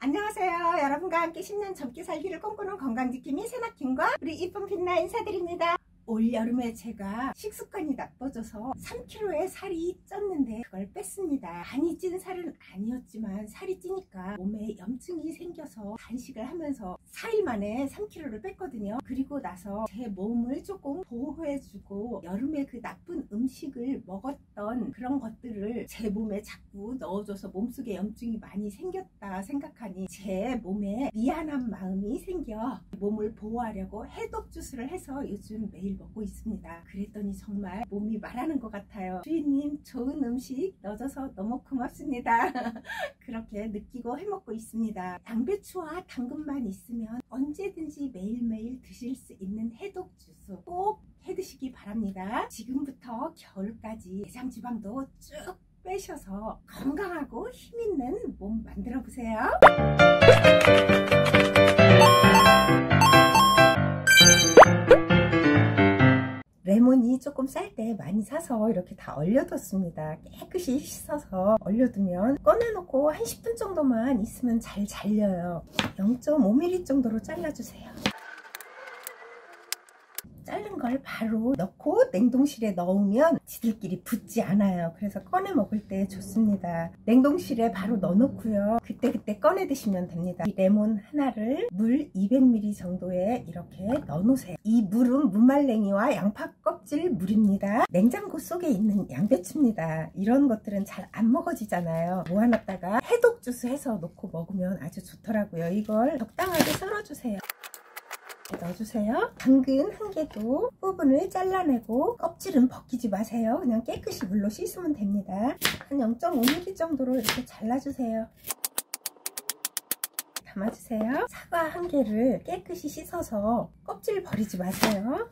안녕하세요. 여러분과 함께 10년 젊게 살기를 꿈꾸는 건강지킴이 새나킴과 우리 이쁜 빛나 인사드립니다. 올 여름에 제가 식습관이 나빠져서 3kg의 살이 쪘는데 그걸 뺐습니다. 많이 찐 살은 아니었지만 살이 찌니까 몸에 염증이 생겨서 단식을 하면서 4일 만에 3kg를 뺐거든요. 그리고 나서 제 몸을 조금 보호해주고 여름에 그 나쁜 음식을 먹었던 그런 것들을 제 몸에 자꾸 넣어줘서 몸속에 염증이 많이 생겼다 생각하니 제 몸에 미안한 마음이 생겨 몸을 보호하려고 해독 주스를 해서 요즘 매일 먹고 있습니다. 그랬더니 정말 몸이 말하는 것 같아요. 주인님, 좋은 음식 넣어줘서 너무 고맙습니다. 그렇게 느끼고 해먹고 있습니다. 양배추와 당근만 있으면 언제든지 매일매일 드실 수 있는 해독 주스 꼭 해드시기 바랍니다. 지금부터 겨울까지 내장 지방도 쭉 빼셔서 건강하고 힘있는 몸 만들어 보세요. 레몬이 조금 쌀 때 많이 사서 이렇게 다 얼려뒀습니다. 깨끗이 씻어서 얼려두면 꺼내놓고 한 10분 정도만 있으면 잘 잘려요. 0.5mm 정도로 잘라주세요. 자른 걸 바로 넣고 냉동실에 넣으면 지들끼리 붙지 않아요. 그래서 꺼내 먹을 때 좋습니다. 냉동실에 바로 넣어놓고요. 그때그때 꺼내 드시면 됩니다. 이 레몬 하나를 물 200ml 정도에 이렇게 넣어놓으세요. 이 물은 무말랭이와 양파 껍질 물입니다. 냉장고 속에 있는 양배추입니다. 이런 것들은 잘 안 먹어지잖아요. 모아놨다가 해독 주스 해서 놓고 먹으면 아주 좋더라고요. 이걸 적당하게 썰어주세요. 넣어주세요. 당근 한 개도 부분을 잘라내고 껍질은 벗기지 마세요. 그냥 깨끗이 물로 씻으면 됩니다. 한 0.5mm 정도로 이렇게 잘라주세요. 담아주세요. 사과 한 개를 깨끗이 씻어서 껍질 버리지 마세요.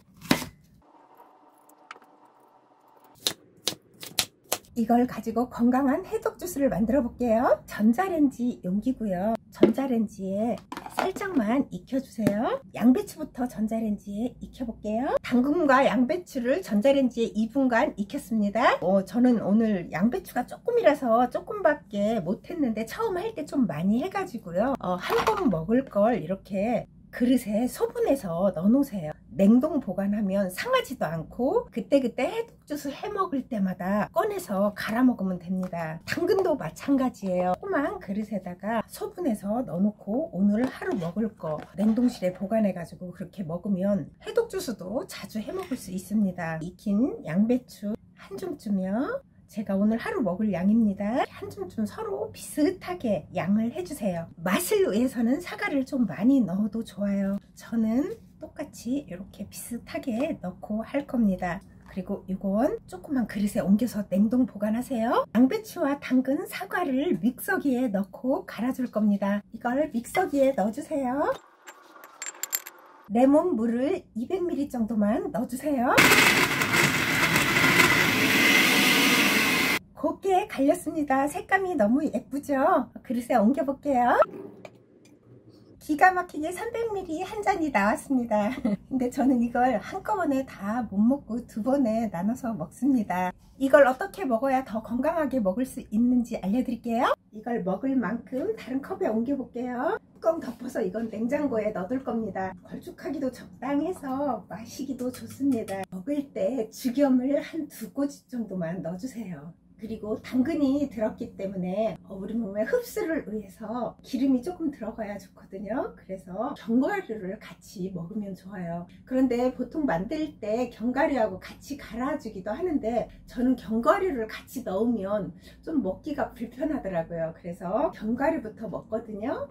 이걸 가지고 건강한 해독 주스를 만들어 볼게요. 전자레인지 용기고요. 전자레인지에 살짝만 익혀주세요. 양배추부터 전자레인지에 익혀볼게요. 당근과 양배추를 전자레인지에 2분간 익혔습니다. 저는 오늘 양배추가 조금이라서 조금밖에 못했는데 처음 할 때 좀 많이 해가지고요. 한 번 먹을 걸 이렇게 그릇에 소분해서 넣어놓으세요. 냉동 보관하면 상하지도 않고 그때그때 해독 주스 해 먹을 때마다 꺼내서 갈아 먹으면 됩니다. 당근도 마찬가지예요. 조그만 그릇에다가 소분해서 넣어놓고 오늘 하루 먹을 거 냉동실에 보관해 가지고 그렇게 먹으면 해독 주스도 자주 해 먹을 수 있습니다. 익힌 양배추 한 줌쯤이요. 제가 오늘 하루 먹을 양입니다. 한 줌쯤 서로 비슷하게 양을 해주세요. 맛을 위해서는 사과를 좀 많이 넣어도 좋아요. 저는 똑같이 이렇게 비슷하게 넣고 할 겁니다. 그리고 이건 조그만 그릇에 옮겨서 냉동 보관하세요. 양배추와 당근, 사과를 믹서기에 넣고 갈아줄 겁니다. 이걸 믹서기에 넣어주세요. 레몬 물을 200ml 정도만 넣어주세요. 곱게 갈렸습니다. 색감이 너무 예쁘죠? 그릇에 옮겨 볼게요. 기가 막히게 300ml 한 잔이 나왔습니다. 근데 저는 이걸 한꺼번에 다 못 먹고 두 번에 나눠서 먹습니다. 이걸 어떻게 먹어야 더 건강하게 먹을 수 있는지 알려드릴게요. 이걸 먹을 만큼 다른 컵에 옮겨 볼게요. 뚜껑 덮어서 이건 냉장고에 넣어둘 겁니다. 걸쭉하기도 적당해서 마시기도 좋습니다. 먹을 때 죽염을 한 2꼬집 정도만 넣어주세요. 그리고 당근이 들었기 때문에 우리 몸의 흡수를 위해서 기름이 조금 들어가야 좋거든요. 그래서 견과류를 같이 먹으면 좋아요. 그런데 보통 만들 때 견과류하고 같이 갈아주기도 하는데 저는 견과류를 같이 넣으면 좀 먹기가 불편하더라고요. 그래서 견과류부터 먹거든요.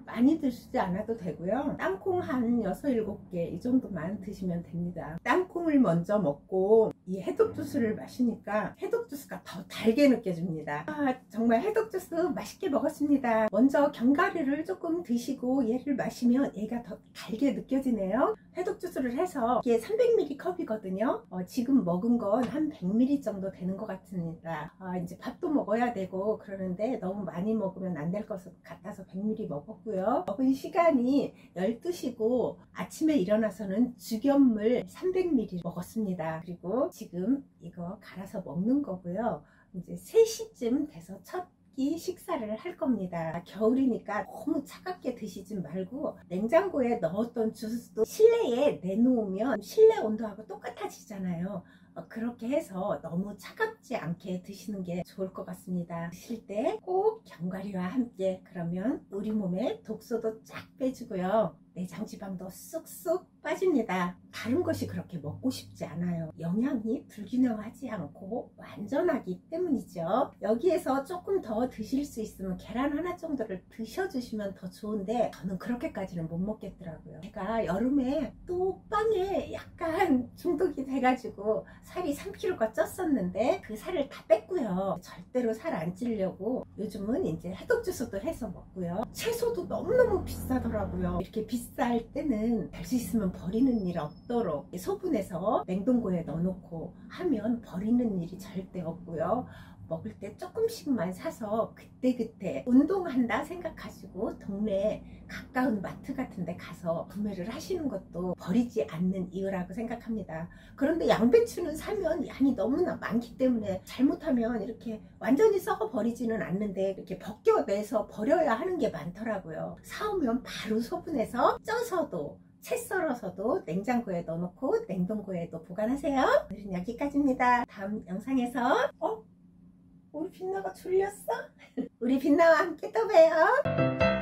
많이 드시지 않아도 되고요. 땅콩 한 6, 7개 이 정도만 드시면 됩니다. 땅콩을 먼저 먹고 이 해독 주스를 마시니까 해독 주스가 더 달게 느껴집니다. 정말 해독 주스 맛있게 먹었습니다. 먼저 견과류를 조금 드시고 얘를 마시면 얘가 더 달게 느껴지네요. 해독 주스를 해서 이게 300ml 컵이거든요. 지금 먹은 건 한 100ml 정도 되는 것 같습니다. 이제 밥도 먹어야 되고 그러는데 너무 많이 먹으면 안 될 것 같아서 100ml 먹었고요. 먹은 시간이 12시고 아침에 일어나서는 죽염물 300ml 먹었습니다. 그리고 지금 이거 갈아서 먹는 거고요. 이제 3시쯤 돼서 첫 끼 식사를 할 겁니다. 겨울이니까 너무 차갑게 드시지 말고 냉장고에 넣었던 주스도 실내에 내놓으면 실내 온도하고 똑같아지잖아요. 그렇게 해서 너무 차갑지 않게 드시는 게 좋을 것 같습니다. 드실 때 꼭 견과류와 함께, 그러면 우리 몸에 독소도 쫙 빼주고요, 내장 지방도 쑥쑥 빠집니다. 다른 것이 그렇게 먹고 싶지 않아요. 영양이 불균형하지 않고 완전하기 때문이죠. 여기에서 조금 더 드실 수 있으면 계란 하나 정도를 드셔주시면 더 좋은데, 저는 그렇게까지는 못 먹겠더라고요. 제가 여름에 또 빵에 약간 중독이 돼가지고 살이 3kg가 쪘었는데 그 살을 다 뺐고요. 절대로 살 안 찌려고 요즘은 이제 해독 주스도 해서 먹고요. 채소도 너무너무 비싸더라고요. 이렇게 비쌀 때는 될 수 있으면 버리는 일 없도록 소분해서 냉동고에 넣어놓고 하면 버리는 일이 절대 없고요. 먹을 때 조금씩만 사서 그때그때 운동한다 생각하시고 동네에 가까운 마트 같은 데 가서 구매를 하시는 것도 버리지 않는 이유라고 생각합니다. 그런데 양배추는 사면 양이 너무나 많기 때문에 잘못하면 이렇게 완전히 썩어 버리지는 않는데 이렇게 벗겨내서 버려야 하는 게 많더라고요. 사오면 바로 소분해서 쪄서도 채 썰어서도 냉장고에 넣어놓고 냉동고에도 보관하세요. 오늘은 여기까지입니다. 다음 영상에서 우리 빛나가 졸렸어? 우리 빛나와 함께 또 봬요.